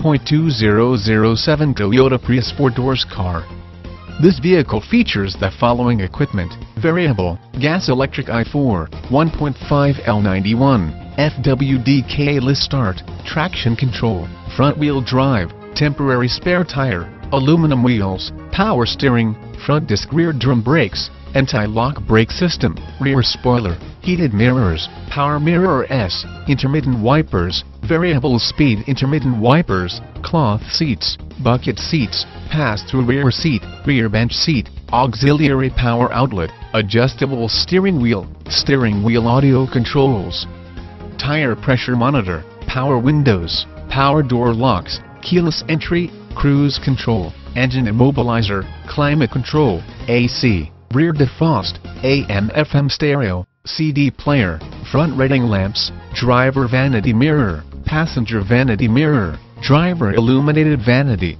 2007 Toyota Prius 4-doors car. This vehicle features the following equipment: variable, gas electric i4, 1.5 L91, FWD keyless start, traction control, front-wheel drive, temporary spare tire, aluminum wheels, power steering, front disc rear drum brakes, anti-lock brake system, rear spoiler, heated mirrors, power mirrors, intermittent wipers, variable speed intermittent wipers, cloth seats, bucket seats, pass-through rear seat, rear bench seat, auxiliary power outlet, adjustable steering wheel audio controls, tire pressure monitor, power windows, power door locks, keyless entry, cruise control, engine immobilizer, climate control, AC, rear defrost, AM/FM stereo, CD player, front reading lamps, driver vanity mirror, passenger vanity mirror, driver illuminated vanity,